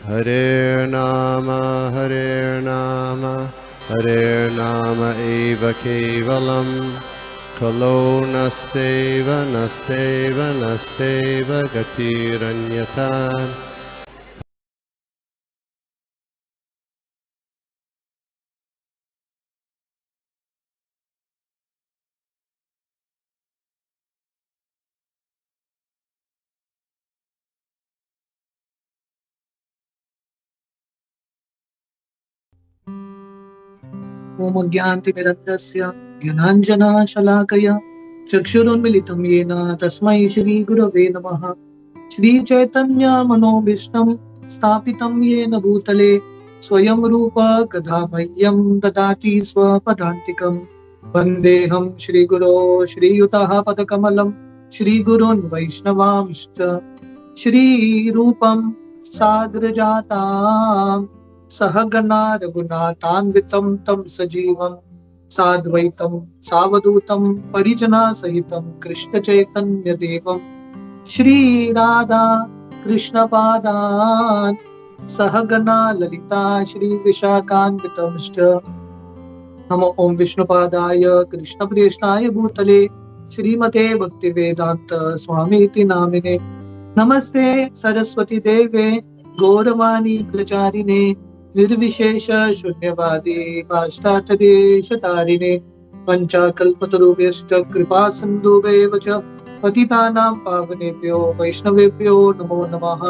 Hare Nama Hare Nama eva kevalam Kalo nasteva nasteva nasteva gatiranyata. ओम अज्ञानतिमिरन्दस्य ज्ञानाञ्जनशलाकया चक्षुरुन्मिलितं येन तस्मै श्रीगुरवे नमः। श्रीचैतन्यमनोभीष्टं स्थापितं येन भूतले स्वयं रूप कदा मह्यं ददाति स्वपदान्तिकं। वन्देऽहं श्रीगुरो श्रीयुतः पदकमलं श्रीगुरोन् वैष्णवांश्च श्रीरूपं साग्रजाताम् सहगना रघुनाथान्वितं तं सजीवं साद्वैतं सावधूतं परिजना सहितं कृष्ण चैतन्य देवं श्री राधा कृष्ण पादान् सहगना ललिता श्री विशाखान्वितंश्च। नमो ओम विष्णुपादाय कृष्ण प्रेष्ठाय भूतले श्रीमते भक्तिवेदांत स्वामीति नामिने। नमस्ते सरस्वती देवे गौरवाणी प्रचारिणे निर्विशेष शून्यवादी पाश्चात्यदेशतारिणे पंचाकल्पतरुभ्यश्च कृपा सिन्धुभ्येव च पतितानां पावनेभ्यो वैष्णवेभ्यो नमो नमः।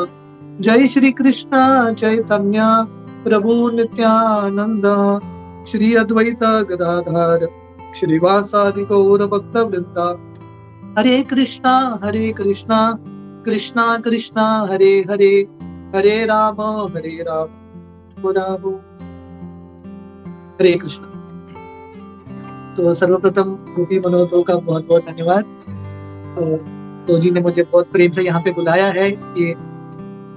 जय श्री कृष्ण चैतन्य प्रभु नित्यानंद श्री अद्वैत गदाधर श्रीवासादि गौर भक्त वृंदा। हरे कृष्णा कृष्णा कृष्णा हरे हरे हरे राम हरे कृष्ण। तो सर्वप्रथम गोपी मनोहर का बहुत बहुत धन्यवाद। तो जी ने मुझे बहुत प्रेम से यहाँ पे बुलाया है ये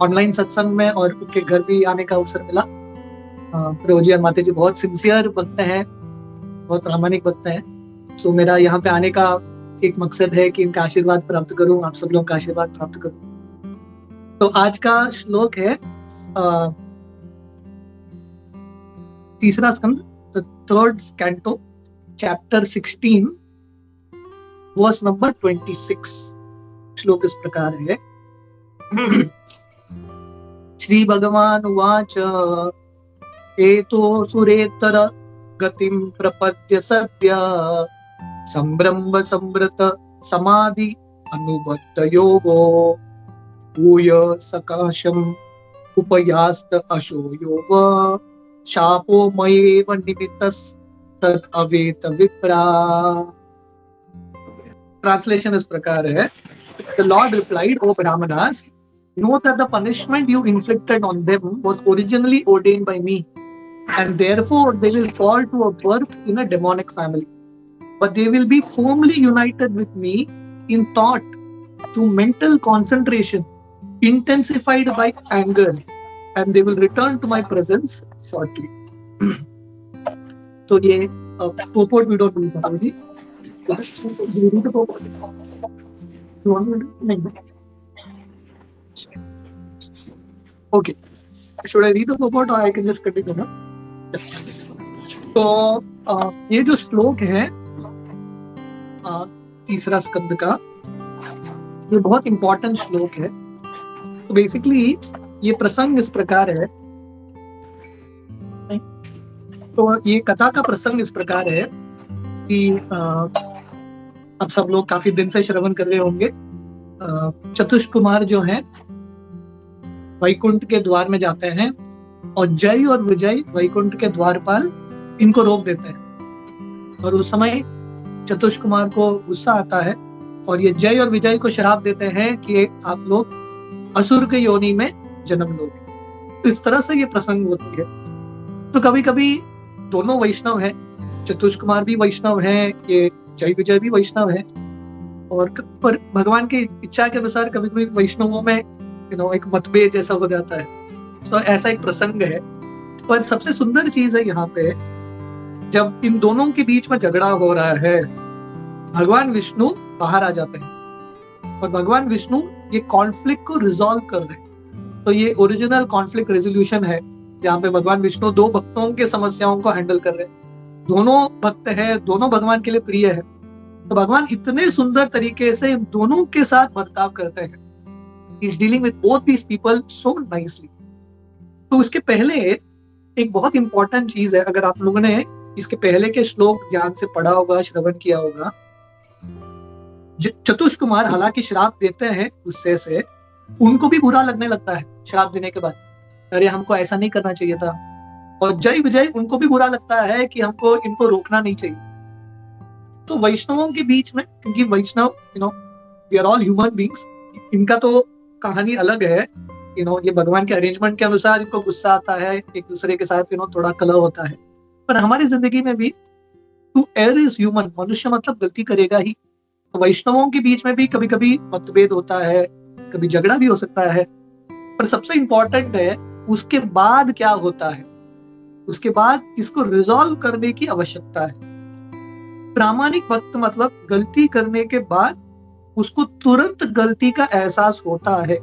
ऑनलाइन सत्संग में, और उनके घर भी आने का अवसर मिला। प्रभु जी और माता जी बहुत सिंसियर भक्त हैं, बहुत प्रामाणिक भक्त हैं। तो मेरा यहाँ पे आने का एक मकसद है कि इनका आशीर्वाद प्राप्त करूं, आप सब लोगों का आशीर्वाद प्राप्त करूं। तो आज का श्लोक है तीसरा स्कंद, third canto, chapter 16, verse number 26। श्लोक इस प्रकार है। श्री भगवान उवाच एतो सुरेतर गतिं प्रपद्य सद्य संब्रह्म संवृत समाधि अनुबद्ध योगो भूय सकाशम उपयास्त अशो योग शापो मयेव निमित्तस् तद अवेत विप्रा। ट्रांसलेशन इस प्रकार है। The Lord replied, O Brahmanas, know that the punishment you inflicted on them was originally ordained by me, and therefore they will fall to a birth in a demonic family. But they will be firmly united with me in thought through mental concentration, intensified by anger, and they will return to my presence shortly. तो ये purport we don't read about it. Okay. Should I read the purport or I can just continue now? तो ये जो श्लोक है तीसरा स्कंद का, ये बहुत इंपॉर्टेंट श्लोक है। तो बेसिकली ये प्रसंग इस प्रकार है। तो ये कथा का प्रसंग इस प्रकार है कि अब सब लोग काफी दिन से श्रवण कर रहे होंगे। चतुष कुमार जो हैं वैकुंठ के द्वार में जाते हैं और जय और विजय वैकुंठ के द्वारपाल इनको रोक देते हैं। और उस समय चतुष कुमार को गुस्सा आता है और ये जय और विजय को श्राप देते हैं कि आप लोग असुर के योनि में जन्म लोगे। तो इस तरह से ये प्रसंग होती है। तो कभी कभी दोनों वैष्णव हैं, चतुष कुमार भी वैष्णव हैं, ये जय विजय भी वैष्णव है, और पर भगवान की इच्छा के अनुसार कभी कभी वैष्णवों में एक मतभेद जैसा हो जाता है। तो ऐसा एक प्रसंग है। पर सबसे सुंदर चीज है यहाँ पे, जब इन दोनों के बीच में झगड़ा हो रहा है, भगवान विष्णु बाहर आ जाते हैं और भगवान विष्णु ये कॉन्फ्लिक्ट को रिजॉल्व कर रहे हैं। तो ये ओरिजिनल कॉन्फ्लिक्ट रेजोल्यूशन है, जहाँ पे भगवान विष्णु दो भक्तों के समस्याओं को हैंडल कर रहे हैं। दोनों भक्त है, दोनों भगवान के लिए प्रिय है, तो भगवान इतने सुंदर तरीके से इन दोनों के साथ बर्ताव करते हैं। He is dealing with both these people so nicely. तो इसके पहले एक बहुत इंपॉर्टेंट चीज है, अगर आप लोगों ने इसके पहले के श्लोक ध्यान से पढ़ा होगा, श्रवण किया होगा, चतुष कुमार हालांकि श्राप देते हैं गुस्से से, उनको भी बुरा लगने लगता है श्राप देने के बाद, अरे हमको ऐसा नहीं करना चाहिए था। और जय विजय उनको भी बुरा लगता है कि हमको इनको रोकना नहीं चाहिए। तो वैष्णवों के बीच में, क्योंकि Vaishnav we are all human beings, इनका तो कहानी अलग है। ये भगवान के अरेंजमेंट के अनुसार इनको गुस्सा आता है, एक दूसरे के साथ थोड़ा कलह होता है। पर हमारी जिंदगी में भी टू एयर इज ह्यूमन, मनुष्य मतलब गलती करेगा ही। तो वैष्णवों के बीच में भी कभी कभी मतभेद होता है, कभी झगड़ा भी हो सकता है। पर सबसे इंपॉर्टेंट है उसके बाद क्या होता है, उसके बाद इसको रिजॉल्व करने की आवश्यकता है। प्रामाणिक भक्त मतलब गलती करने के बाद उसको तुरंत गलती का एहसास होता है।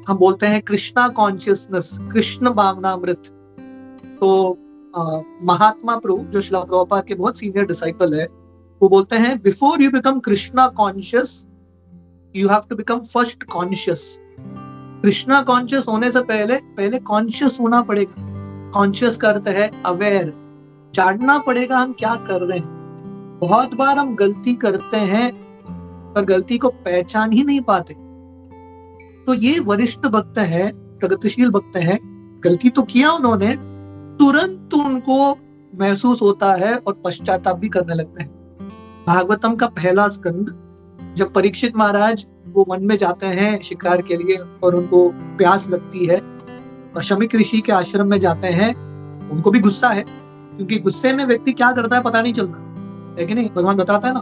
हम बोलते हैं कृष्णा कॉन्शियसनेस, कृष्ण भावनामृत। तो महात्मा प्रभु जो श्रील प्रभुपाद के बहुत सीनियर डिसाइपल है, वो बोलते हैं before you become Krishna conscious you have to become first conscious. Krishna conscious होने से पहले कॉन्शियस होना पड़ेगा। कॉन्शियस का अर्थ है अवेयर, जानना पड़ेगा हम क्या कर रहे हैं। बहुत बार हम गलती करते हैं पर गलती को पहचान ही नहीं पाते। तो ये वरिष्ठ भक्त है, प्रगतिशील भक्त है, गलती तो किया उन्होंने, तुरंत उनको महसूस होता है और पश्चाताप भी करने लगते हैं। भागवतम का पहला स्कंद, जब परीक्षित महाराज वो वन में जाते हैं शिकार के लिए और उनको प्यास लगती है और शमीक ऋषि के आश्रम में जाते हैं, उनको भी गुस्सा है, क्योंकि गुस्से में व्यक्ति क्या करता है पता नहीं चलता है कि नहीं। भगवान बताता है ना,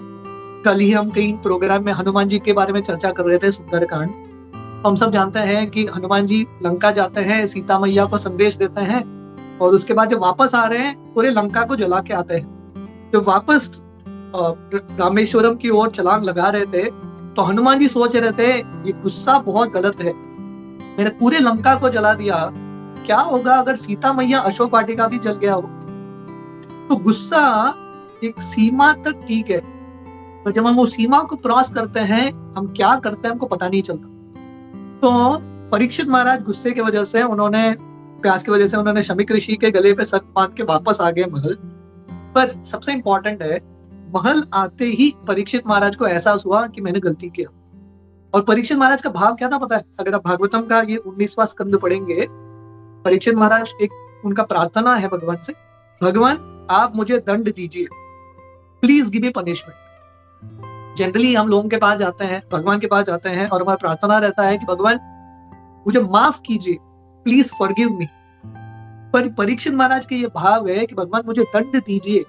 कल ही हम कहीं प्रोग्राम में हनुमान जी के बारे में चर्चा कर रहे थे, सुंदरकांड। हम सब जानते हैं कि हनुमान जी लंका जाते हैं, सीता मैया को संदेश देते हैं और उसके बाद जब वापस आ रहे हैं पूरे लंका को जला के आते हैं। जब वापस रामेश्वरम की ओर छलांग लगा रहे थे तो हनुमान जी सोच रहे थे ये गुस्सा बहुत गलत है, मैंने पूरे लंका को जला दिया, क्या होगा अगर सीता मैया अशोक वाटिका भी जल गया हो। तो गुस्सा एक सीमा तक ठीक है, तो जब हम वो सीमा को क्रॉस करते हैं हम क्या करते हैं हमको पता नहीं चलता। तो परीक्षित महाराज गुस्से की वजह से, उन्होंने प्यास की वजह से उन्होंने शमीक ऋषि के गले पे सर्प बांध के वापस आ गए महल। पर सबसे इंपॉर्टेंट है, महल आते ही परीक्षित महाराज को एहसास हुआ कि मैंने गलती किया। और परीक्षित महाराज का भाव क्या था पता है? अगर आप भागवतम का ये 19वां स्कंद पढ़ेंगे, परीक्षित महाराज एक उनका प्रार्थना है भगवान से, भगवान आप मुझे दंड दीजिए, please give me punishment. Generally हम लोगों के पास जाते हैं, भगवान के पास जाते हैं और हमारा प्रार्थना रहता है कि भगवान मुझे माफ कीजिए, प्लीज फॉरगिव मी। पर परीक्षित महाराज के ये भाव है कि भगवान मुझे दंड दीजिए,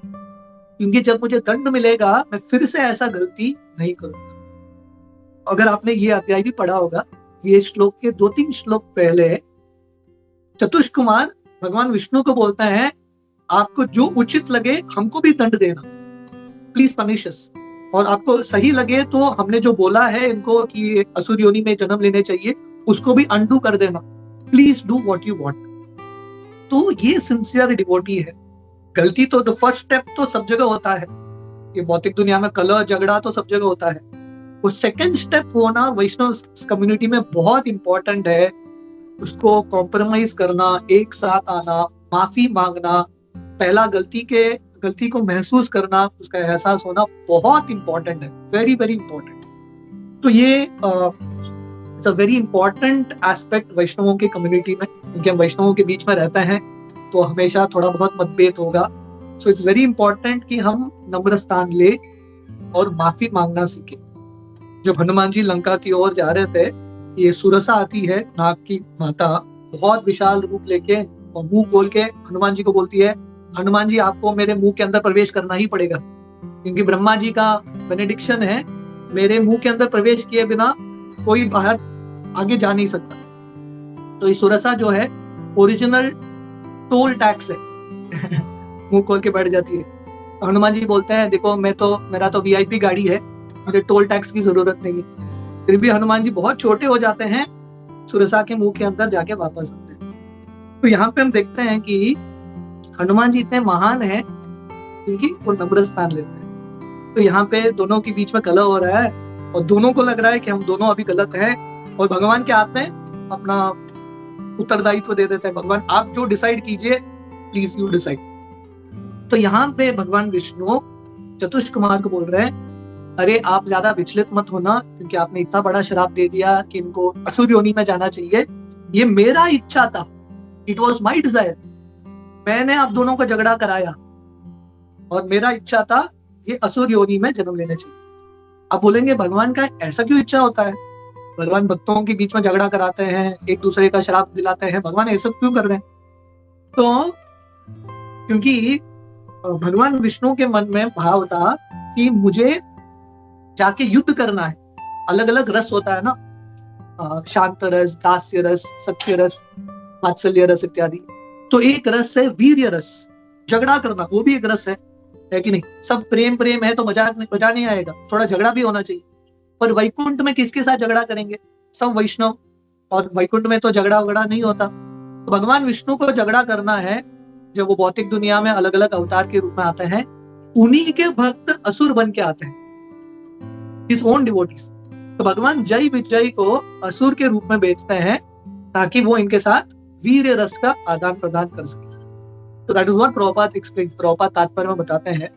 क्योंकि जब मुझे दंड मिलेगा मैं फिर से ऐसा गलती नहीं करूंगा। अगर आपने ये अध्याय भी पढ़ा होगा, ये श्लोक के 2-3 श्लोक पहले चतुष कुमार भगवान विष्णु को बोलते हैं आपको जो उचित लगे हमको भी दंड देना, प्लीज पनिश अस। और आपको सही लगे तो हमने जो बोला है इनको कि असुर योनि में जन्म लेने चाहिए, उसको भी अंडू कर देना, please do what you want. तो ये सिंसियर डिवोटी है। गलती तो द फर्स्ट स्टेप तो सब जगह होता है, ये भौतिक दुनिया में कलह झगड़ा तो सब जगह होता है। वो सेकंड स्टेप होना वैष्णव कम्युनिटी में बहुत इंपॉर्टेंट है। उसको कॉम्प्रोमाइज करना, एक साथ आना, माफी मांगना, पहला गलती को महसूस करना, उसका एहसास होना बहुत इंपॉर्टेंट है, वेरी वेरी इंपॉर्टेंट। तो ये it's a very important aspect वैष्णवों की कम्युनिटी में, क्योंकि हम वैष्णवों के बीच में रहते हैं तो हमेशा थोड़ा बहुत मतभेद होगा। सो इट्स वेरी इंपॉर्टेंट कि हम नम्र स्थान ले और माफी मांगना सीखें। जब हनुमान जी लंका की ओर जा रहे थे, ये सुरसा आती है, नाग की माता, बहुत विशाल रूप लेके और मुंह खोल के हनुमान जी को बोलती है, हनुमान जी आपको मेरे मुंह के अंदर प्रवेश करना ही पड़ेगा, क्योंकि ब्रह्मा जी का बेनेडिक्शन है, मेरे मुंह के अंदर प्रवेश किए बिना कोई बाहर आगे जा नहीं सकता। तो ये सुरसा जो है ओरिजिनल टोल टैक्स है मुंह खोल के बैठ जाती है। तो हनुमान जी बोलते हैं देखो मेरा तो वीआईपी गाड़ी है, मुझे टोल टैक्स की जरूरत नहीं है। फिर भी हनुमान जी बहुत छोटे हो जाते हैं सुरसा के मुंह के अंदर जाके वापस आते हैं। तो यहाँ पे हम देखते हैं कि हनुमान जी इतने महान हैं, उनकी वो नम्र स्थान लेते हैं। तो यहाँ पे दोनों के बीच में कलह हो रहा है और दोनों को लग रहा है कि हम दोनों अभी गलत हैं, और भगवान के हाथ में अपना उत्तरदायित्व दे देते हैं। भगवान आप जो डिसाइड कीजिए, प्लीज यू डिसाइड। तो यहाँ पे भगवान विष्णु चतुष कुमार को बोल रहे हैं, अरे आप ज्यादा विचलित मत होना, क्योंकि आपने इतना बड़ा श्राप दे दिया कि इनको असुर योनि में जाना चाहिए। ये मेरा इच्छा था, इट वॉज माई डिजायर। मैंने आप दोनों को झगड़ा कराया और मेरा इच्छा था ये असुर योनि में जन्म लेने चाहिए। आप बोलेंगे भगवान का ऐसा क्यों इच्छा होता है? भगवान भक्तों के बीच में झगड़ा कराते हैं, एक दूसरे का श्राप दिलाते हैं, भगवान ये सब क्यों कर रहे हैं? तो क्योंकि भगवान विष्णु के मन में भाव था कि मुझे जाके युद्ध करना है। अलग अलग रस होता है ना, शांत रस, दास्य रस, सत्य रस, वात्सल्य रस इत्यादि। तो एक रस है वीर्य रस, झगड़ा करना, वो भी एक रस है कि नहीं? सब प्रेम प्रेम है तो मजा नहीं आएगा, थोड़ा झगड़ा भी होना चाहिए। पर वैकुंठ में किसके साथ झगड़ा करेंगे? सब वैष्णव, और वैकुंठ में तो झगड़ा वगड़ा नहीं होता। तो भगवान विष्णु को झगड़ा करना है, जब वो भौतिक दुनिया में अलग अलग अवतार के रूप में आते हैं, उन्हीं के भक्त असुर बन के आते हैं, his own devotees। तो भगवान जय विजय को असुर के रूप में बेचते हैं ताकि वो इनके साथ वीर रस का आदान प्रदान कर सके। तो that is what Prabhupada explains. Prabhupada तात्पर्य में बताते हैं,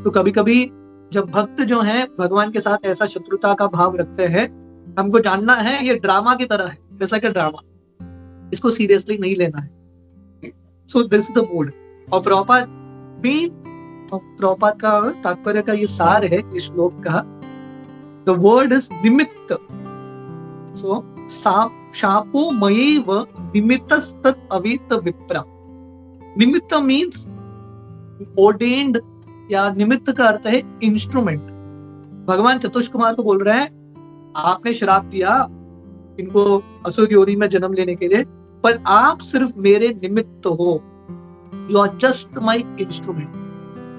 तो कभी कभी जब भक्त जो हैं भगवान के साथ ऐसा शत्रुता का भाव रखते हैं, हमको जानना है ये ड्रामा की तरह है, जैसा कि ड्रामा, इसको सीरियसली नहीं लेना है। So this is the mood. और प्रभुपाद का तात्पर्य का ये सार है इस श्लोक का। The word is निमित्त। So शापो मयेव निमित्तस्तत् अवेत विप्रा। निमित्त means ordained, या निमित्त का अर्थ है इंस्ट्रूमेंट। भगवान चतुष कुमार को बोल रहे हैं, आपने श्राप दिया इनको असुर योनि में जन्म लेने के लिए, पर आप सिर्फ मेरे निमित्त हो, you are just my instrument.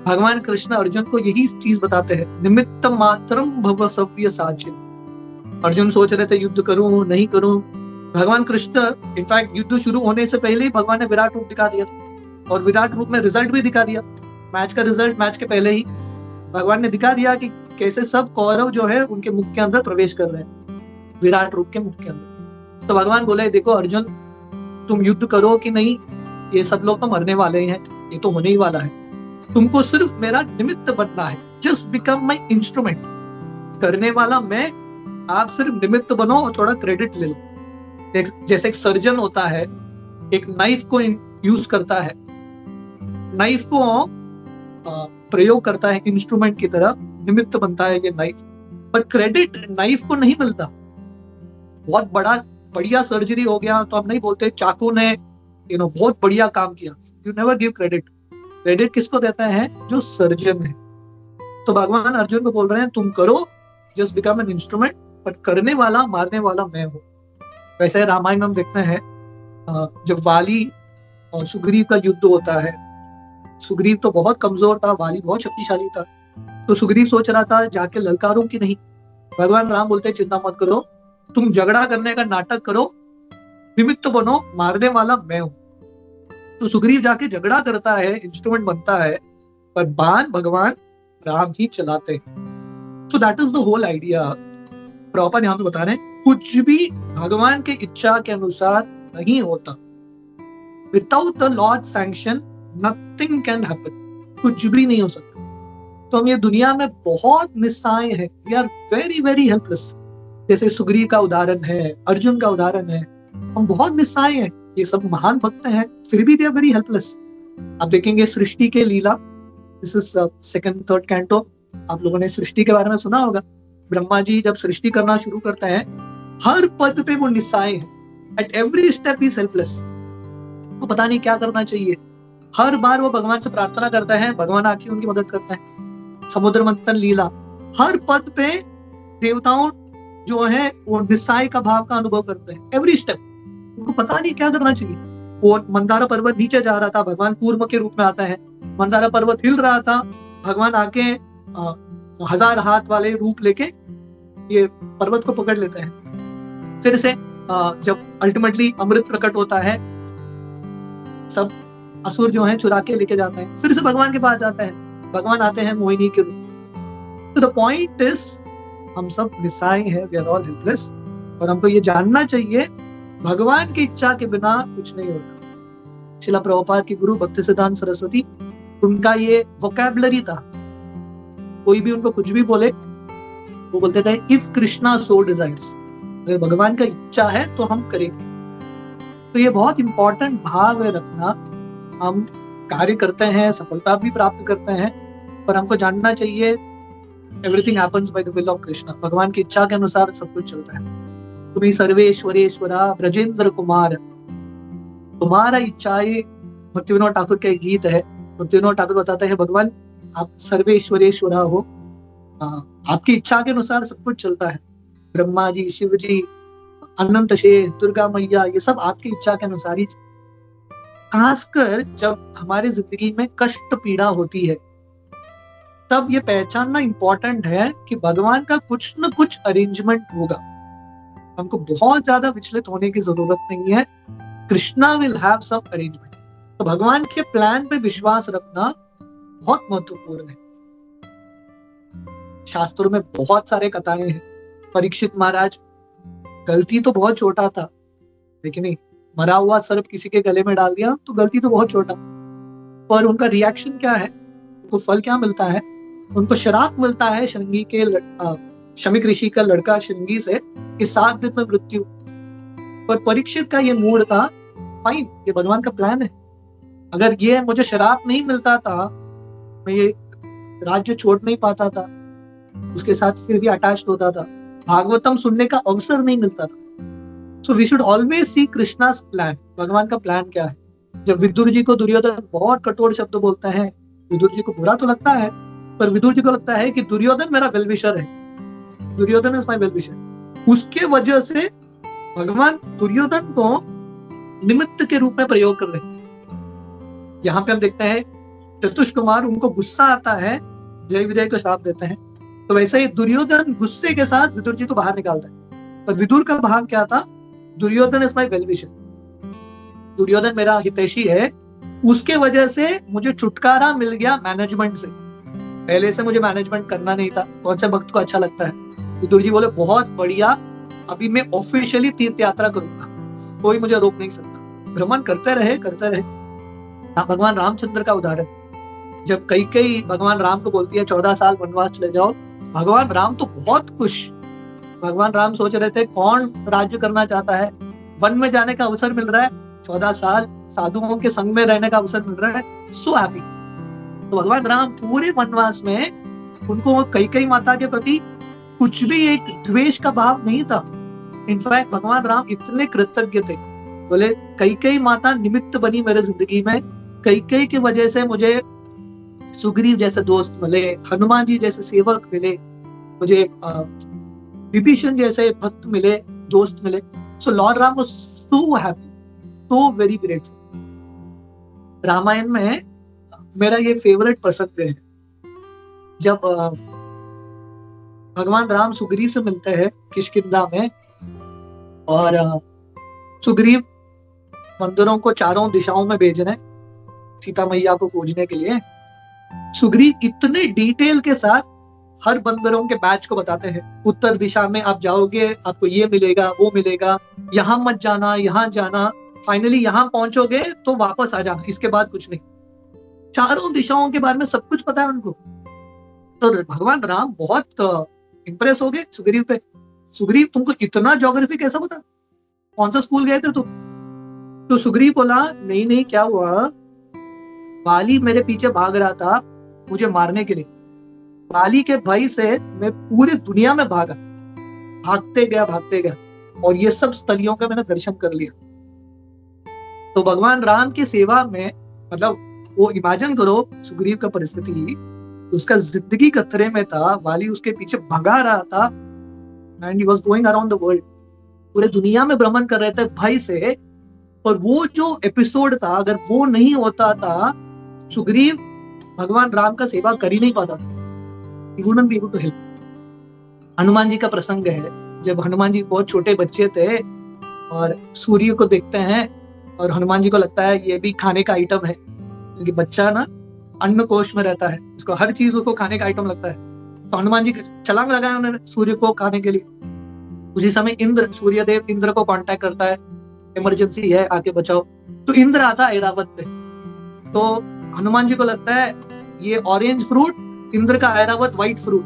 भगवान कृष्ण अर्जुन को यही चीज बताते हैं, निमित्त मात्रम भव सव्य साचिन। अर्जुन सोच रहे थे युद्ध करूं नहीं करूं, भगवान कृष्ण इनफैक्ट युद्ध शुरू होने से पहले ही भगवान ने विराट रूप दिखा दिया, और विराट रूप में रिजल्ट भी दिखा दिया। मैच का रिजल्ट मैच के पहले ही भगवान ने दिखा दिया कि कैसे सब कौरव जो है उनके मुख के अंदर प्रवेश कर रहे हैं, विराट रूप के मुख के अंदर। तो भगवान बोले, देखो अर्जुन, तुम युद्ध करो कि नहीं, ये सब लोग तो मरने वाले हैं, ये तो होने ही वाला है, तुमको सिर्फ मेरा निमित्त बनना है, जस्ट बिकम माई इंस्ट्रूमेंट। करने वाला मैं, आप सिर्फ निमित्त बनो और थोड़ा क्रेडिट ले लो। जैसे एक सर्जन होता है, एक नाइफ को यूज करता है, नाइफ को प्रयोग करता है इंस्ट्रूमेंट की तरह, निमित्त बनता है ये नाइफ, पर क्रेडिट नाइफ को नहीं मिलता। बहुत बढ़िया सर्जरी हो गया तो हम नहीं बोलते चाकू ने बहुत बढ़िया काम किया, you never give credit. Credit किसको देते हैं? जो सर्जन है। तो भगवान अर्जुन को बोल रहे हैं, तुम करो, जस्ट बिकम एन इंस्ट्रूमेंट, पर करने वाला, मारने वाला मैं हूं। वैसे रामायण में हम देखते हैं, जब वाली और सुग्रीव का युद्ध होता है, सुग्रीव तो बहुत कमजोर था, वाली बहुत शक्तिशाली था। तो सुग्रीव सोच रहा था जाके ललकारूं कि नहीं। भगवान राम बोलते, चिंता मत करो, तुम झगड़ा करने का नाटक करो, निमित्त बनो, मारने वाला मैं हूं। तो सुग्रीव जाके झगड़ा करता है, इंस्ट्रूमेंट बनता है, पर बाण भगवान राम ही चलाते हैं। So that is the whole idea. Proper यहाँ पे बता रहे हैं, कुछ भी भगवान के इच्छा के अनुसार नहीं होता। Without the Lord sanction nothing can happen. कुछ भी नहीं हो सकता। तो हम ये दुनिया में बहुत निस्सहाय हैं, we are very very helpless. जैसे सुग्रीव का उदाहरण है, अर्जुन का उदाहरण है, हम बहुत निस्सहाय हैं। ये सब महान भक्त हैं, फिर भी दे आर वेरी हेल्पलेस। आप देखेंगे सृष्टि के लीला, this is second third canto, आप लोगों ने सृष्टि के बारे में सुना होगा। ब्रह्मा जी जब सृष्टि करना शुरू करते हैं, हर पद पे वो निस्सहाय हैं, at every step is helpless. तो पता नहीं क्या करना चाहिए। हर बार वो भगवान से प्रार्थना करते हैं, भगवान आके उनकी मदद करते हैं। समुद्र मंथन लीला, हर पद पे देवताओं जो है वो निस्सहाय का भाव का अनुभव करते हैं, एवरी स्टेप। उनको पता नहीं क्या करना चाहिए। वो मंदारा पर्वत नीचे जा रहा था, भगवान कूर्म के रूप में आता है। मंदारा पर्वत हिल रहा था, भगवान आके 1000 हाथ वाले रूप लेके ये पर्वत को पकड़ लेते हैं। फिर से जब अल्टीमेटली अमृत प्रकट होता है, सब असुर जो हैं चुरा के लेके जाते हैं, फिर से भगवान के पास जाते हैं, भगवान आते हैं मोहिनी के रूप। तो द पॉइंट इज हम सब निस्साय हैं, वी आर ऑल हेल्पलेस, और हमको ये जानना चाहिए भगवान की इच्छा के बिना कुछ नहीं होता। श्रील प्रभुपाद की गुरु भक्तिसिद्धांत सरस्वती, उनका ये वोकैबुलरी था, कोई भी उनको कुछ भी बोले वो बोलते थे इफ कृष्णा सो डिजायर्स, अगर भगवान का इच्छा है तो हम करेंगे। तो ये बहुत इंपॉर्टेंट भाव है रखना। हम कार्य करते हैं, सफलता भी प्राप्त करते हैं, पर हमको जानना चाहिए everything happens by the will of Krishna, भगवान की इच्छा के अनुसार सब कुछ चलता है। तुम्ही सर्वेश्वरेश्वरा ब्रजेंद्र कुमार, तुम्हारा इच्छा, ये भक्तिविनोद ठाकुर का एक गीत है। भक्तिविनोद ठाकुर बताते हैं भगवान आप सर्वेश्वरेश्वरा हो, आपकी इच्छा के अनुसार सब कुछ चलता है। ब्रह्मा जी, शिव जी, अनंत शेष, दुर्गा मैया, ये सब आपकी इच्छा के अनुसार ही। खासकर जब हमारी जिंदगी में कष्ट पीड़ा होती है, तब ये पहचानना इंपॉर्टेंट है कि भगवान का कुछ न कुछ अरेंजमेंट होगा। हमको बहुत ज्यादा विचलित होने की जरूरत नहीं है। Krishna will have some arrangement. तो भगवान के प्लान पे विश्वास रखना बहुत महत्वपूर्ण है। शास्त्रों में बहुत सारे कथाएं हैं। परीक्षित महाराज, गलती तो बहुत छोटा था, लेकिन नहीं, मरा हुआ सर्प किसी के गले में डाल दिया तो गलती तो बहुत छोटा, पर उनका रिएक्शन क्या है, उनको फल क्या मिलता है? उनको श्राप मिलता है श्रृंगी के शमिक ऋषि का लड़का श्रृंगी से कि 7 दिन में मृत्यु। पर परीक्षित का ये मूड था, फाइन, ये भगवान का प्लान है। अगर ये मुझे श्राप नहीं मिलता था, मैं ये राज्य छोड़ नहीं पाता था, उसके साथ फिर भी अटैच्ड होता था, भागवतम सुनने का अवसर नहीं मिलता था। So we should always see Krishna's plan. भगवान का प्लान क्या है? जब विदुर जी को दुर्योधन बहुत कठोर शब्द बोलते हैं, विदुर जी को बुरा तो लगता है, पर विदुर जी को लगता है कि दुर्योधन मेरा वेलविशर है, दुर्योधन इज माय वेलविशर। उसके वजह से भगवान दुर्योधन को निमित्त के रूप में प्रयोग कर रहे हैं। यहाँ पे हम देखते हैं चतुष कुमार, उनको गुस्सा आता है, जय विजय को श्राप देते हैं। तो वैसे ही दुर्योधन गुस्से के साथ विदुर जी को बाहर निकालता है। पर विदुर का भाव क्या था? Duryodhan is my wellwisher, Duryodhan मेरा हितैषी है, उसके वजह से मुझे छुटकारा मिल गया मैनेजमेंट से। पहले से मुझे मैनेजमेंट करना नहीं था। कौन सा भक्त को अच्छा लगता है? विदुर जी बोले बहुत बढ़िया, अभी मैं ऑफिशियली तीर्थ यात्रा करूंगा, कोई मुझे रोक नहीं सकता। भ्रमण करते रहे करते रहे। भगवान रामचंद्र का उदाहरण, जब कई भगवान राम को बोलती है 14 साल वनवास चले जाओ, भगवान राम तो बहुत खुश। भगवान राम सोच रहे थे कौन राज्य करना चाहता है, वन में जाने का अवसर मिल रहा है, 14 साल साधुओं के संग में रहने का अवसर मिल रहा है, सो हैप्पी। तो भगवान राम पूरे वनवास में उनको कई माता के प्रति कुछ भी एक द्वेष का भाव नहीं था। इनफैक्ट भगवान राम इतने कृतज्ञ थे, बोले कई माता निमित्त बनी मेरे जिंदगी में, कई की वजह से मुझे सुग्रीव जैसे दोस्त मिले, हनुमान जी जैसे सेवक मिले, मुझे विभीषण जैसे भक्त मिले, दोस्त मिले। So lord Ram was so happy, so very grateful. Ramayana में मेरा ये फेवरेट प्रसंग है, जब भगवान राम सुग्रीव से मिलते हैं किष्किंधा में, और सुग्रीव बंदरों को चारों दिशाओं में भेज रहे हैं सीता मैया को खोजने के लिए। सुग्रीव इतने डिटेल के साथ हर बंदरों के बैच को बताते हैं, उत्तर दिशा में आप जाओगे आपको ये मिलेगा, वो मिलेगा, यहाँ मत जाना, यहाँ जाना, फाइनली यहाँ पहुंचोगे तो वापस आ जाना, इसके बाद कुछ नहीं। चारों दिशाओं के बारे में सब कुछ पता है उनको। तो भगवान राम बहुत इंप्रेस हो गए सुग्रीव पे। सुग्रीव तुमको इतना ज्योग्राफी कैसा पता, कौन सा स्कूल गए थे तुम? तो सुग्रीव बोला नहीं क्या हुआ, बाली मेरे पीछे भाग रहा था मुझे मारने के लिए, बाली के भय से मैं पूरी दुनिया में भागते गया और ये सब स्थलियों का मैंने दर्शन कर लिया। तो भगवान राम की सेवा में, मतलब वो इमेजिन करो सुग्रीव का परिस्थिति, उसका जिंदगी खतरे में था, वाली उसके पीछे भगा रहा था, and he was going around the world, पूरे दुनिया में भ्रमण कर रहे थे भय से। और वो जो एपिसोड था, अगर वो नहीं होता था, सुग्रीव भगवान राम का सेवा कर ही नहीं पाता था। He wouldn't be able to help। Hanuman ji का प्रसंग है, जब हनुमान जी बहुत छोटे बच्चे थे और सूर्य को देखते हैं और हनुमान जी को लगता है ये भी खाने का आइटम है, क्योंकि बच्चा ना अन्न कोश में रहता है, उसको हर चीज उसको खाने का आइटम लगता है। तो हनुमान जी छलांग लगाया उन्होंने सूर्य को खाने के लिए। उसी समय इंद्र, सूर्यदेव इंद्र को कांटेक्ट करता है, इमरजेंसी है आके बचाओ। तो इंद्र आता है ऐरावत पे। तो हनुमान जी को लगता है ये ऑरेंज फ्रूट, इंद्र का ऐरावत व्हाइट फ्रूट।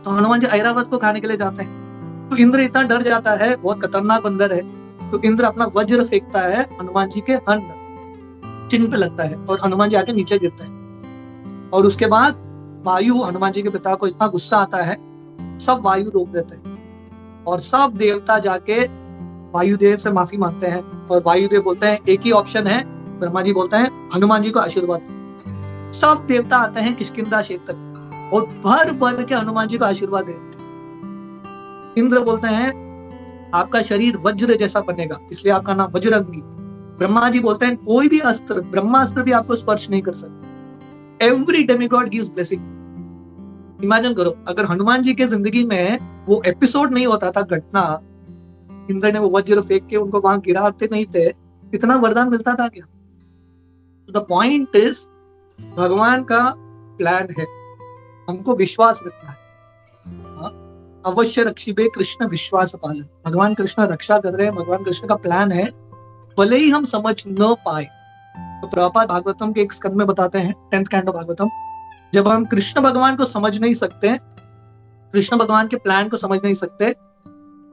तो हनुमान जी ऐरावत को खाने के लिए जाते हैं। तो इंद्र इतना डर जाता है, बहुत खतरनाक बंदर है। तो इंद्र अपना वज्र फेंकता है हनुमान जी के चिन्ह पे लगता है और हनुमान जी आके नीचे गिरता है। और उसके बाद वायु, हनुमान जी के पिता को इतना गुस्सा आता है, सब वायु रोक देते हैं और सब देवता जाके वायुदेव से माफी मांगते हैं। और वायुदेव बोलते हैं एक ही ऑप्शन है, ब्रह्मा जी बोलते हैं हनुमान जी को आशीर्वाद दो। सब देवता आते हैं किष्किंधा क्षेत्र और भर भर के हनुमान जी को आशीर्वाद दे। इंद्र बोलते हैं आपका शरीर वज्र जैसा बनेगा, इसलिए आपका नाम वज्रंगी। ब्रह्मा जी बोलते हैं कोई भी अस्त्र, ब्रह्मास्त्र भी आपको स्पर्श नहीं कर सकता। Every demigod gives blessing. Imagine करो अगर हनुमान जी के जिंदगी में वो एपिसोड नहीं होता था, घटना, इंद्र ने वो वज्र फेंक के उनको वहां गिराते नहीं थे, इतना वरदान मिलता था क्या? तो द पॉइंट इज भगवान का प्लान है, हमको विश्वास रखना है। अवश्य रक्षिबे कृष्ण विश्वास पालन। भगवान कृष्ण रक्षा कर रहे हैं, भगवान कृष्ण का प्लान है, भले ही हम समझ न पाए। तो प्रभुपाद भागवतम के एक स्कंद में बताते हैं, 10th कैंटो भागवतम, जब हम कृष्ण भगवान को समझ नहीं सकते, कृष्ण भगवान के प्लान को समझ नहीं सकते,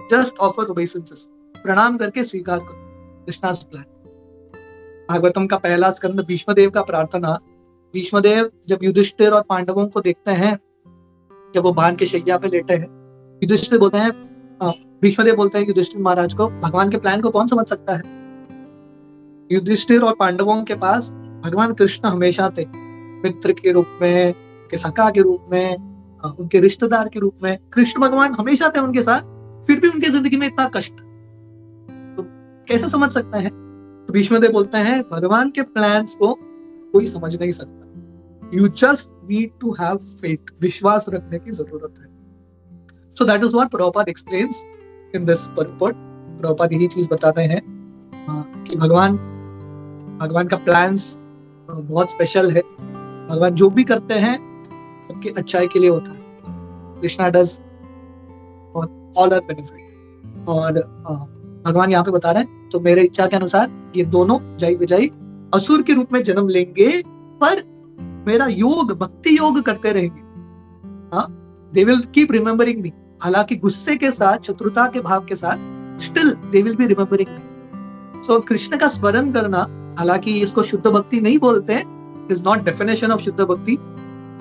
जस्ट ऑफर ओबेसेंसेस, प्रणाम करके स्वीकार करो कृष्णा's प्लान। भागवतम का पहला स्कंद भीष्मदेव का प्रार्थना। भीष्मदेव जब युधिष्ठिर और पांडवों को देखते हैं, जब वो बाण के शैया पे लेटे हैं, युधिष्ठिर बोलते हैं, भीष्मदेव बोलते हैं युधिष्ठिर महाराज को, भगवान के प्लान को कौन समझ सकता है? युधिष्ठिर और पांडवों के पास भगवान कृष्ण हमेशा थे, मित्र के रूप में, के सखा के रूप में, उनके रिश्तेदार के रूप में। कृष्ण भगवान हमेशा थे उनके साथ, फिर भी उनकी जिंदगी में इतना कष्ट, तो कैसे समझ सकते हैं? तो भीष्मदेव बोलते हैं भगवान के प्लान्स को कोई समझ नहीं सकता, you just need to have faith, विश्वास रखने की जरूरत है। So that is what Prabhupada explains in this purport. Prabhupada यही चीज बताते हैं कि भगवान का प्लान्स बहुत स्पेशल है। भगवान जो भी करते हैं सबकी अच्छाई के लिए होता है। Krishna does all our benefit. और भगवान यहाँ पे बता रहे हैं, तो मेरे इच्छा के अनुसार ये दोनों जय विजयी असुर के रूप में जन्म लेंगे, पर मेरा योग, भक्ति योग करते रहेंगे। They will keep remembering me. हालांकि गुस्से के साथ, शत्रुता के भाव के साथ, still they will be remembering me. So Krishna का स्मरण करना, हालांकि इसको शुद्ध भक्ति नहीं बोलते, इज नॉट डेफिनेशन ऑफ शुद्ध भक्ति,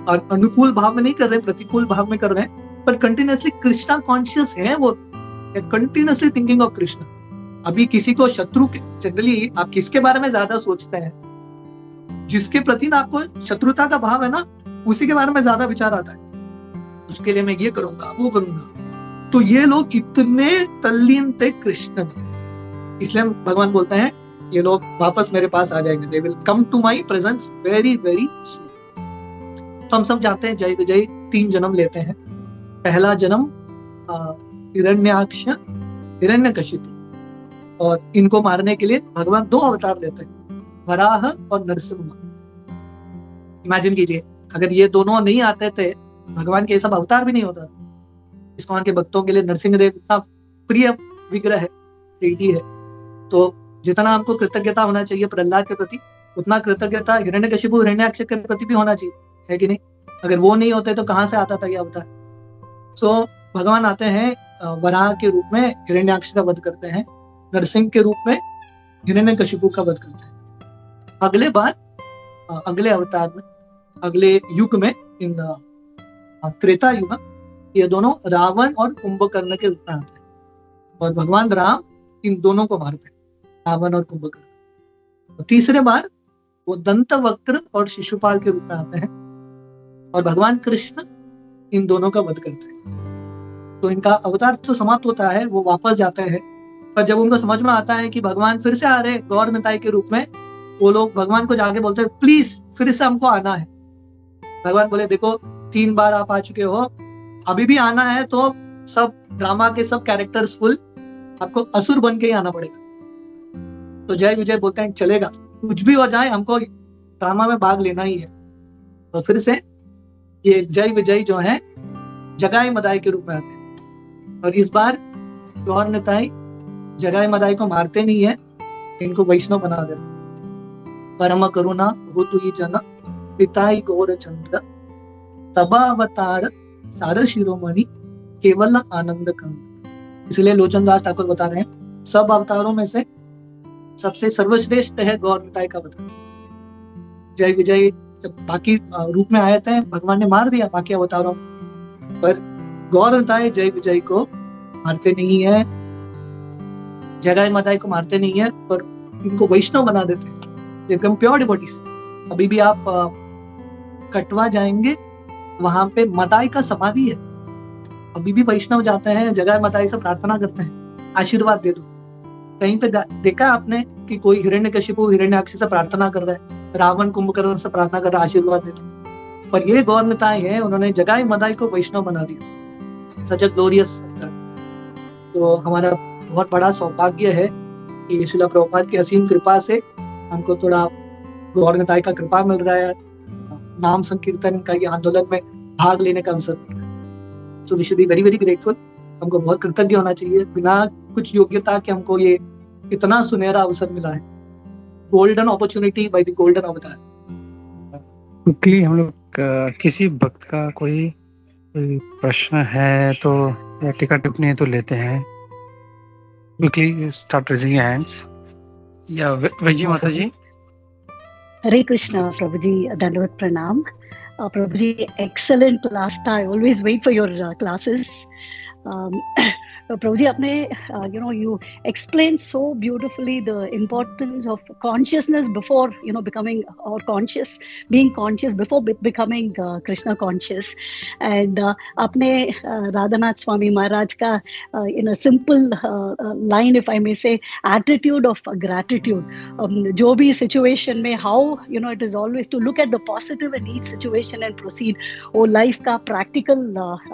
और अनुकूल भाव में नहीं कर रहे, प्रतिकूल भाव में कर रहे हैं, पर कंटिन्यूअसली कृष्णा कॉन्शियस है, वो कंटिन्यूअसली थिंकिंग ऑफ कृष्ण। अभी किसी को शत्रु, जनरली आप किसके बारे में ज्यादा सोचते हैं? जिसके प्रति ना आपको शत्रुता का भाव है ना, उसी के बारे में ज्यादा विचार आता है, उसके लिए मैं ये करूंगा, वो करूंगा। तो ये लोग इतने तल्लीन थे कृष्ण में, इसलिए भगवान बोलते हैं ये लोग वापस मेरे पास आ जाएंगे, they will come to my presence very very soon. तो हम सब जानते हैं जय विजय 3 जन्म लेते हैं। पहला जन्म हिरण्याक्ष, हिरण्यकशिपु, और इनको मारने के लिए भगवान 2 अवतार लेते हैं, वराह और नरसिम्हा। इमेजिन कीजिए अगर ये दोनों नहीं आते थे, भगवान के सब अवतार भी नहीं होता। इस्कॉन के भक्तों के लिए नरसिंहदेव इतना प्रिय विग्रह है, प्रीति है, तो जितना हमको कृतज्ञता होना चाहिए प्रहलाद के प्रति, उतना कृतज्ञता हिरण्यकशिपु, हिरण्याक्ष के प्रति भी होना चाहिए, है कि नहीं? अगर वो नहीं होते तो कहाँ से आता था ये अवतार? सो भगवान आते हैं वराह के रूप में, हिरण्याक्ष का वध करते हैं, नरसिंह के रूप में हिरण्यकशिपु का वध करते हैं। अगले बार, अगले अवतार में, अगले युग में, इन त्रेता युग, ये दोनों रावण और कुंभकर्ण के रूप में आते हैं, और भगवान राम इन दोनों को मारते हैं, रावण और कुंभकर्ण। तीसरे बार वो दंतवक्त्र और शिशुपाल के रूप में आते हैं, और भगवान कृष्ण इन दोनों का वध करते हैं। तो इनका अवतार तो समाप्त होता है, वो वापस जाते हैं, पर जब उनको समझ में आता है कि भगवान फिर से आ रहे गौर निताई के रूप में, वो लोग भगवान को जाके बोलते हैं प्लीज फिर से हमको आना है। भगवान बोले देखो 3 बार आप आ चुके हो, अभी भी आना है तो सब ड्रामा के सब कैरेक्टर्स फुल आपको असुर बन के ही आना पड़ेगा। तो जय विजय बोलते हैं चलेगा, कुछ भी हो जाए हमको ड्रामा में भाग लेना ही है। तो फिर से ये जय विजय जो है जगाई मदाई के रूप में आते हैं, और इस बार गौर निताई जगाई मदाई को मारते नहीं है, इनको वैष्णव बना देते। परम करुणा वो तुई जन पिताई गौर चंद्र तबावतार सार शिरोमणि केवल आनंद कंद। इसलिए लोचन दास ठाकुर बता रहे हैं सब अवतारों में से सबसे सर्वश्रेष्ठ है गौर निताई का अवतार। जय विजय जब बाकी रूप में आए थे भगवान ने मार दिया बाकी अवतारों में, पर गौर निताई जय विजय को मारते नहीं है, जगाई मदाई को मारते नहीं है, पर इनको वैष्णव बना देते हैं, एकदम प्योर डिवोटीज। अभी भी आप कटवा जाएंगे, वहां पे मदाई का समाधि है, अभी भी वैष्णव जाते हैं, जगाई मदाई से प्रार्थना करते हैं आशीर्वाद दे दो। कहीं पे देखा आपने कि कोई हिरण्यकशिपु हिरण्याक्ष से प्रार्थना कर रहा है, रावण कुंभकर्ण से प्रार्थना कर रहा है आशीर्वाद दे दो, पर ये गौर निताई है, उन्होंने जगाई मदाई को वैष्णव बना दिया। सच अ ग्लोरियस। तो हमारा बहुत बड़ा सौभाग्य है कि श्रील प्रभुपाद की असीम कृपा से हमको थोड़ा गौर निताई का कृपा मिल रहा है, नाम संकीर्तन का ये आंदोलन में भाग लेने का अवसर मिल रहा है। So we should be very very grateful. हमको बहुत कृतज्ञ होना चाहिए, बिना कुछ योग्यता के हमको ये इतना सुनहरा अवसर मिला है। Golden opportunity by the golden अवतार। क्विकली हम लोग किसी भक्त का कोई प्रश्न है तो या टीका टिप्पणी है तो लेते हैं। Quickly start raising your hands. या वैजी माता जी। हरे कृष्णा प्रभु जी, दंडवत प्रणाम। प्रभु जी, excellent class था। I always wait for your classes. Prabhuji, आपने you explained so beautifully the importance of consciousness before becoming or being conscious before becoming Krishna conscious, and आपने राधानाथ स्वामी महाराज का in a simple line, if I may say, attitude of gratitude, जो भी situation में how it is always to look at the positive in each situation and proceed. वो life का practical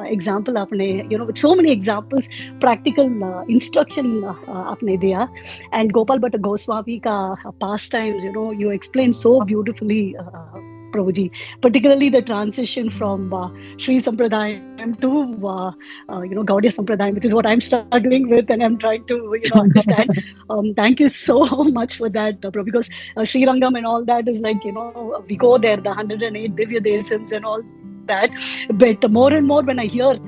example आपने with so many examples practical instruction आपने दिया, and Gopal Bhatta Goswami का pastimes you explained so beautifully, Prabhuji, particularly the transition from Sri Sampradayam to Gaudiya Sampradayam, which is what I'm struggling with and I'm trying to understand. Thank you so much for that, Prabhu, because Sri Rangam and all that is like we go there, the 108 Divya Desams and all that, but more and more when I hear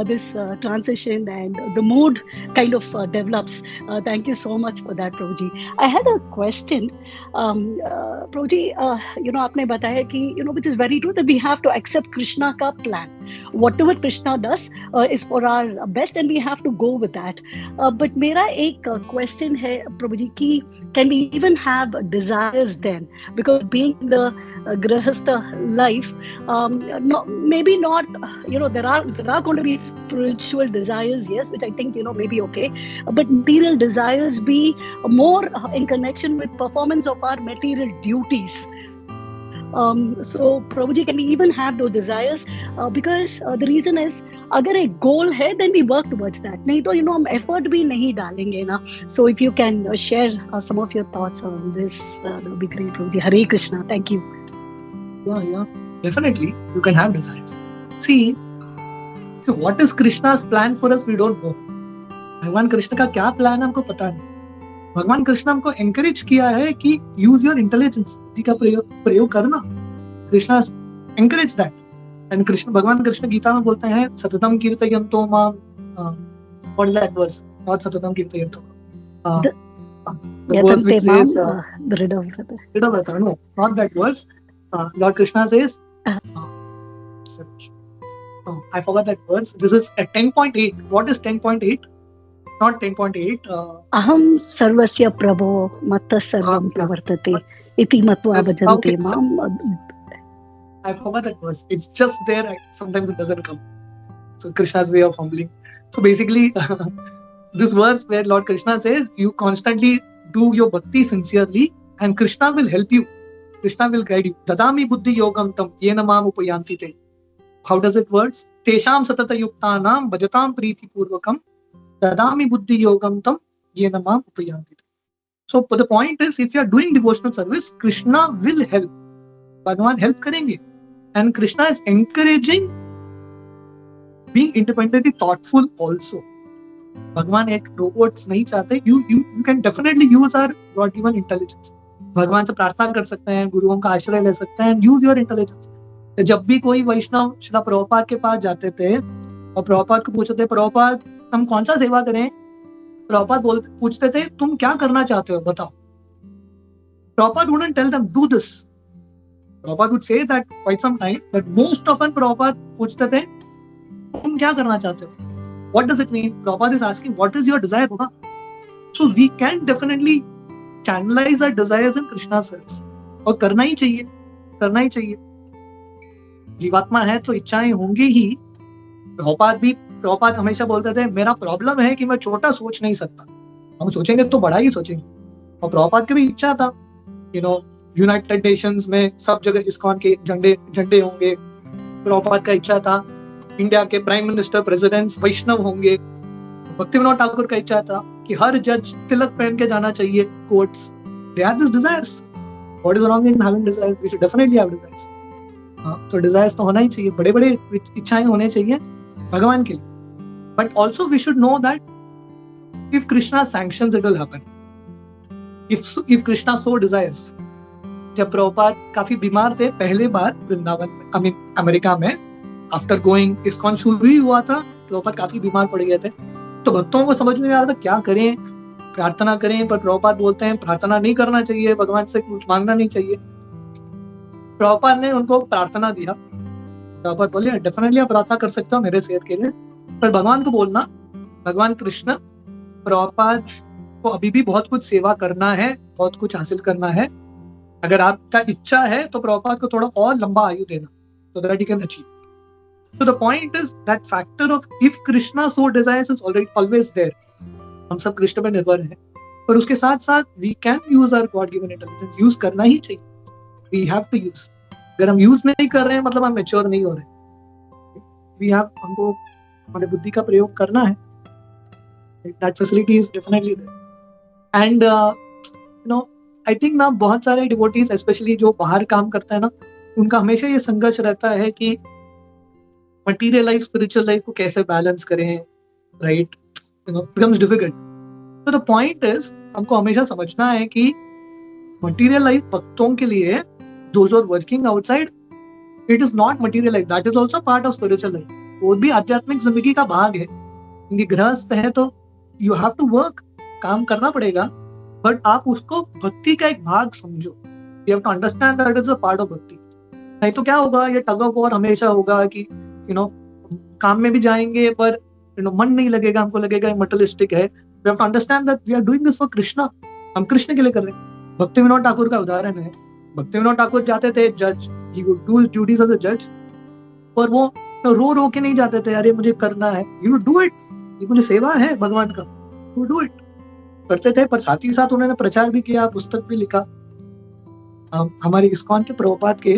this transition and the mood kind of develops. Thank you so much for that, Prabhuji. I had a question, Prabhuji. आपने बताया कि which is very true, that we have to accept Krishna का plan. Whatever Krishna does is for our best, and we have to go with that. But मेरा एक question है, Prabhuji, कि can we even have desires then? Because being the grahastha life, maybe not, there are going to be spiritual desires, yes, which I think maybe okay, but material desires be more in connection with performance of our material duties. So Prabhuji, can we even have those desires? Because the reason is, अगर एक goal है, then we work towards that. नहीं तो हम effort भी नहीं डालेंगे ना. So if you can share some of your thoughts on this, that would be great, Prabhuji. Hare Krishna. Thank you. Yeah, definitely you can have desires. See, so what is Krishna's plan for us? We don't know. भगवान कृष्ण का क्या plan है हमको पता नहीं। भगवान कृष्ण हमको encourage किया है कि यूज योर इंटेलिजेंस, बुद्धि का प्रयोग करना। कृष्णा एनकरेज दैट, एंड भगवान कृष्ण गीता में बोलते हैं सततम कीर्तयन्तो माम, what is that verse? Not सततम कीर्तयन्तो, the verse which says Ridhavrata, no, not that verse. Lord Krishna says I forgot that verse. This is at 10.8. What is 10.8? Not 10.8. Aham sarvasya prabho matta sarvam pravartate iti matva bhajante mam. I forgot that verse. It's just there. Sometimes it doesn't come. So Krishna's way of humbling. So basically, this verse where Lord Krishna says, you constantly do your bhakti sincerely and Krishna will help you. Krishna will guide you. Dadami buddhi yogam tam yena mam upayanti te. How does it words? Tesham satata yuktanam bhajatam priti purvakam dadami buddhi yogam tam ये नमा उपयान्ति। So the point is, if you are doing devotional service, Krishna will help. भगवान help करेंगे, and Krishna is encouraging being independently thoughtful also. भगवान एक robots नहीं चाहते. You can definitely use our God-given intelligence. भगवान से प्रार्थना कर सकते हैं, गुरुओं का आश्रय ले सकते हैं, use your intelligence. जब भी कोई वैष्णव श्रील प्रभुपाद के पास जाते थे और प्रभुपाद को पूछते थे, प्रभुपाद हम कौन सा सेवा करें, प्रभुपाद पूछते थे तुम क्या करना चाहते हो बताओ. Prabhupada wouldn't tell them do this. Prabhupada would say that quite some time, but most often Prabhupada पूछते थे तुम क्या करना चाहते हो. What does it mean? Prabhupada is asking what is your desire, Baba? So we can definitely channelize our desires in Krishna service. और करना ही चाहिए. जीवात्मा है तो इच्छाएं होंगी ही. प्रभुपाद हमेशा बोलते थे मेरा प्रॉब्लम है कि मैं छोटा सोच नहीं सकता, हम सोचेंगे तो बड़ा ही सोचेंगे. और प्रभुपाद की भी इच्छा था, यूनाइटेड नेशंस में सब जगह इस्कॉन के झंडे होंगे. प्रभुपाद का इच्छा था इंडिया के प्राइम मिनिस्टर प्रेसिडेंट्स वैष्णव होंगे. भक्तिविनोद ठाकुर का इच्छा था कि हर जज तिलक पहन के जाना चाहिए courts. They have these desires. What is wrong in having desires? We should definitely have desires. तो desires तो होना ही चाहिए, बड़े इच्छाएं होने चाहिए भगवान के लिए. But also we should know that if Krishna sanctions, it will happen. If Krishna so desires. जब प्रभुपाद काफी बीमार थे पहले बार वृंदावन में, अमेरिका में, आफ्टर गोइंग इस्कॉन शुरू ही हुआ था, प्रभुपाद काफी बीमार पड़ गए थे. तो भक्तों को समझ में नहीं आ रहा था क्या करें, प्रार्थना करें. पर प्रभुपाद बोलते हैं प्रार्थना नहीं करना चाहिए, भगवान से कुछ मांगना नहीं चाहिए. प्रभुपाद ने उनको प्रार्थना दिया. प्रभुपाद बोले डेफिनेटली आप प्रार्थना कर सकते हो मेरे सेहत के लिए, पर भगवान को बोलना, भगवान कृष्ण प्रभुपाद को अभी भी बहुत कुछ सेवा करना है, बहुत कुछ हासिल करना है. अगर आपका इच्छा है तो प्रभुपाद को थोड़ा और लंबा आयु देना, so that he can achieve. So the point is that factor of if Krishna so desires is always there. हम सब कृष्ण पे निर्भर हैं, पर उसके साथ साथ we can use our God given intelligence. Use करना ही चाहिए. We have to use. अगर हम यूज नहीं कर रहे हैं मतलब हम मैच्योर नहीं हो रहे. हमको हमारे बुद्धि का प्रयोग करना है. That facility is definitely there. And I think ना बहुत सारे डिवोटीज स्पेशली जो बाहर काम करते हैं ना, उनका हमेशा ये संघर्ष रहता है कि मटीरियल लाइफ स्पिरिचुअल लाइफ को कैसे बैलेंस करें, राइट. Becomes difficult. तो द पॉइंट इज हमको हमेशा समझना है कि मटीरियल लाइफ भक्तों के लिए, those are working outside, it is not material life, that is also part of spiritual life. वो भी आध्यात्मिक जिंदगी का भाग है. क्योंकि गृहस्थ है तो यू हैव टू वर्क, काम करना पड़ेगा, बट आप उसको भक्ति का एक भाग समझो. You have to understand that is a part of bhakti. नहीं तो क्या होगा, ये टग ऑफ वॉर हमेशा होगा कि काम में भी जाएंगे पर मन नहीं लगेगा, हमको लगेगा मटेरियलिस्टिक है. We have to understand that we are doing this for Krishna. हम कृष्ण के लिए कर रहे हैं. भक्तिविनोद ठाकुर का उदाहरण है. भक्तिविनोद ठाकुर जाते थे जज, he would do his duties as a जज, पर वो रो के नहीं जाते थे अरे मुझे करना है. यू डू इट, ये मुझे सेवा है भगवान का, यू डू इट, करते थे. पर साथ ही साथ उन्होंने प्रचार भी किया, पुस्तक भी लिखा. हमारे इस्कॉन के प्रभुपाद के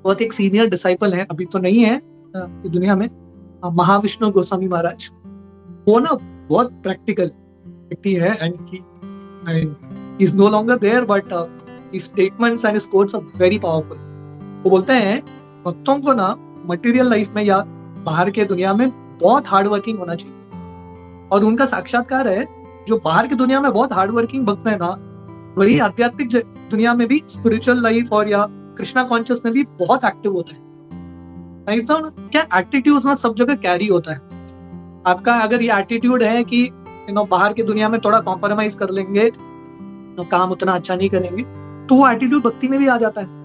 बहुत एक सीनियर डिसाइपल है, अभी तो नहीं है दुनिया में, महाविष्णु गोस्वामी महाराज. वो ना बहुत प्रैक्टिकल व्यक्ति है and he is no longer there, but his statements and his quotes are very powerful. वो बोलते हैं भक्तों को ना मटेरियल लाइफ में या बाहर के दुनिया में बहुत हार्ड वर्किंग होना चाहिए. और उनका साक्षात्कार है, जो बाहर की दुनिया में बहुत हार्ड वर्किंग भक्त है ना, वही आध्यात्मिक दुनिया में भी, स्पिरिचुअल लाइफ और या कृष्णा कॉन्शियस में भी बहुत एक्टिव होता है. नहीं तो ना क्या एटीट्यूड ना सब जगह कैरी होता है. आपका अगर ये एटीट्यूड है कि बाहर की दुनिया में थोड़ा कॉम्प्रोमाइज कर लेंगे, काम उतना अच्छा नहीं करेंगे, तो वो एटीट्यूड भक्ति में भी आ जाता है.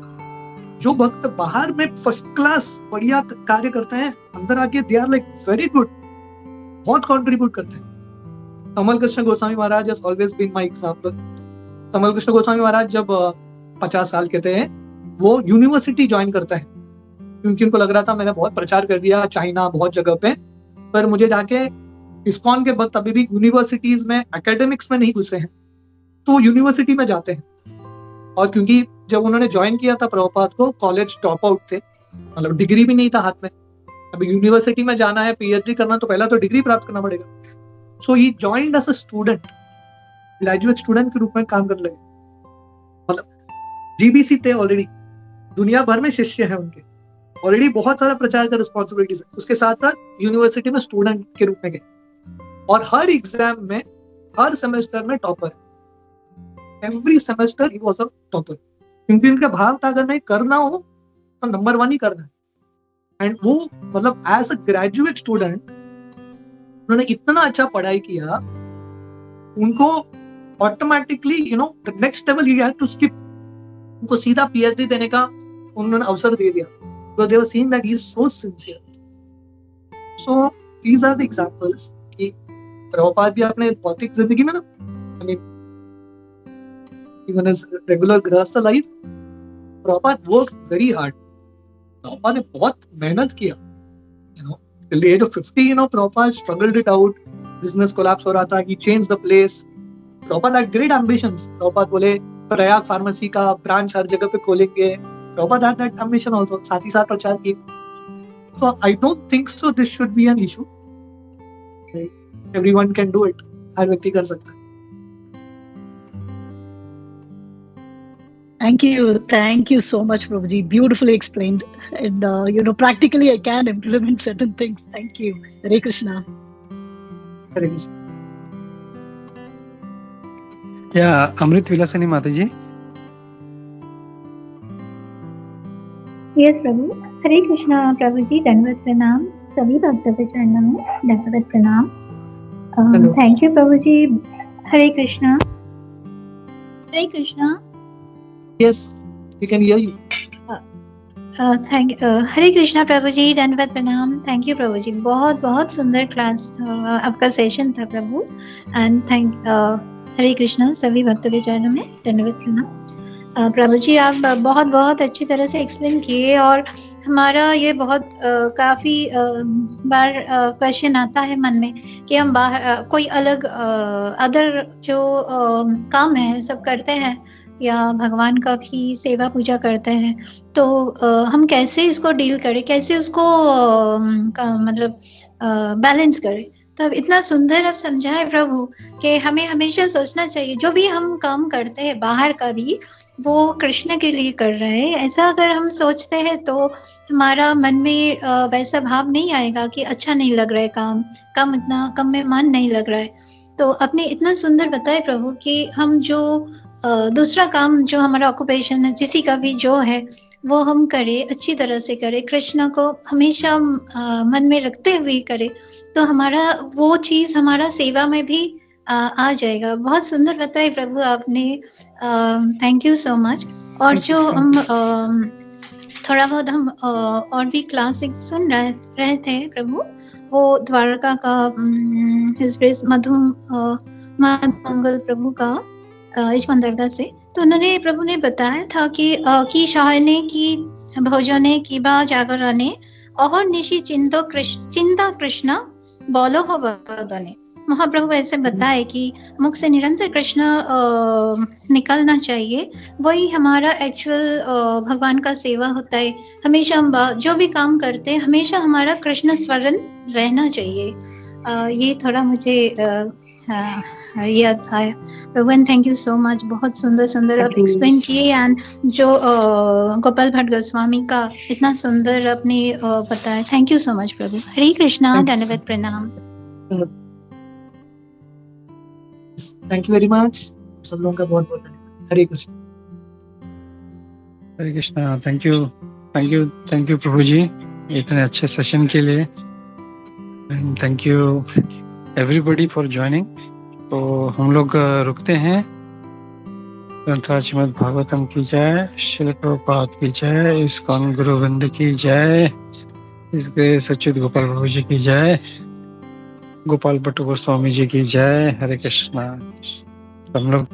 जो भक्त बाहर में फर्स्ट क्लास बढ़िया कार्य करते हैं, अंदर आके they are like very good, बहुत कंट्रीब्यूट करते हैं. Tamal Krishna Goswami Maharaj has always been my example. Tamal Krishna Goswami Maharaj जब 50 साल के थे, वो यूनिवर्सिटी ज्वाइन करता है क्योंकि उनको लग रहा था मैंने बहुत प्रचार कर दिया चाइना बहुत जगह पे, पर मुझे जाके इस्कॉन के भक्त अभी भी यूनिवर्सिटीज में एकेडमिक्स में नहीं घुसे हैं, तो वो यूनिवर्सिटी में जाते हैं. और क्योंकि जब उन्होंने ज्वाइन किया था प्रभुपाद को, कॉलेज ड्रॉप आउट थे, मतलब डिग्री भी नहीं था हाथ में. अभी यूनिवर्सिटी में जाना है, पीएचडी करना, तो पहला तो डिग्री प्राप्त करना पड़ेगा. So he joined as a student, graduate student के रूप में काम करने लगे। मतलब जीबीसी थे ऑलरेडी, दुनिया भर में शिष्य हैं उनके, ऑलरेडी बहुत सारा प्रचार का रिस्पॉन्सिबिलिटीज है। उसके साथ साथ यूनिवर्सिटी में स्टूडेंट के रूप में गए और हर एग्जाम में, हर सेमेस्टर में topper, every semester he was a topper, क्योंकि उनका भाव था अगर नहीं करना हो तो नंबर 1 ही करना है। एंड वो मतलब एज अ ग्रेजुएट स्टूडेंट उन्होंने इतना अच्छा पढ़ाई किया, उनको automatically the next level he had to skip, उनको सीधा पीएचडी देने का उन्होंने अवसर दे दिया। So they were seeing that he is so sincere. So these are the examples कि प्रभुपाद भी अपने भौतिक जिंदगी में ना, I mean, even his regular गृहस्थ life, Prabhupada worked very hard. Prabhupada ने बहुत मेहनत किया, till the age of 50, Prabhupada struggled it out. Business collapse हो रहा था, he changed the place. Prabhupada had great ambitions. Prabhupada बोले प्रयाग फार्मेसी का ब्रांच हर जगह पे खोलेंगे। Prabhupada had that ambition also, साथ ही साथ प्रचार की। So I don't think so this should be an issue. Everyone can do it. हर व्यक्ति कर सकता है। Thank you so much, Prabhuji. Beautifully explained. And practically I can implement certain things. Thank you. Hare Krishna. Hare Krishna. Yeah, Amrit Vilasani Mataji. Yes प्रभु। हरे कृष्णा प्रभु जी, दंडवत प्रणाम सभी भक्तों के चरणों में, दंडवत प्रणाम। थैंक यू प्रभु जी। Hare Krishna. Hare Krishna. Yes, we can hear you. Hare Krishna प्रभु जी, दंडवत प्रणाम। थैंक यू प्रभु जी, बहुत बहुत सुंदर क्लास आपका सेशन था प्रभु। एंड हरे कृष्णा, सभी भक्तों के चरणों में दंडवत प्रणाम। प्रभु जी, आप बहुत बहुत अच्छी तरह से एक्सप्लेन किए और हमारा ये बहुत काफ़ी बार क्वेश्चन आता है मन में कि हम बाहर कोई अलग अदर जो काम है सब करते हैं या भगवान का भी सेवा पूजा करते हैं, तो हम कैसे इसको डील करें, कैसे उसको मतलब बैलेंस करें। तो अब इतना सुंदर अब समझाए प्रभु कि हमें हमेशा सोचना चाहिए जो भी हम काम करते हैं बाहर का भी वो कृष्ण के लिए कर रहे हैं। ऐसा अगर हम सोचते हैं तो हमारा मन में वैसा भाव नहीं आएगा कि अच्छा नहीं लग रहा है, काम में मन नहीं लग रहा है। तो आपने इतना सुंदर बताया प्रभु कि हम जो दूसरा काम जो हमारा ऑक्यूपेशन है किसी का भी जो है वो हम करें, अच्छी तरह से करें, कृष्ण को हमेशा मन में रखते हुए करें, तो हमारा वो चीज़ हमारा सेवा में भी आ जाएगा। बहुत सुंदर बताए प्रभु आपने, थैंक यू सो मच। और जो हम थोड़ा बहुत हम और भी क्लासिक सुन रहे थे प्रभु, वो द्वारका का हिज ग्रेस मधु मंगल प्रभु का इस्कॉन दरगाह से, तो उन्होंने प्रभु ने बताया था कि शाहने की भोजने की बा जागरणे और निशी चिंता कृष्ण बोलो हो बदने। महाप्रभु ऐसे बताए कि मुख से निरंतर कृष्ण निकलना चाहिए, वही हमारा एक्चुअल भगवान का सेवा होता है। हमेशा हम जो भी काम करते हैं हमेशा हमारा कृष्ण स्मरण रहना चाहिए। ये थोड़ा मुझे याद आया प्रभु। And thank you so much, बहुत सुंदर आप एक्सप्लेन किए। एंड जो गोपाल भट्ट गोस्वामी का इतना सुंदर आपने बताया, थैंक यू सो मच प्रभु। हरे कृष्णा, धन्यवाद, प्रणाम। थैंक यू वेरी मच, सब लोगों का बहुत बहुत धन्यवाद। हरे कृष्ण। हरे कृष्णा। थैंक यू प्रभु जी इतने अच्छे सेशन के लिए। And thank you everybody for joining. तो हम लोग रुकते हैं। ग्रंथराज श्रीमद् भागवतम की जय, श्रील प्रभुपाद की जय, इस्कॉन गुरुवृंद की जय, इसके सच्चिद गोपाल प्रभु जी की जय, गोपाल भट्ट गोस्वामी जी की जय। हरे कृष्णा। हम लोग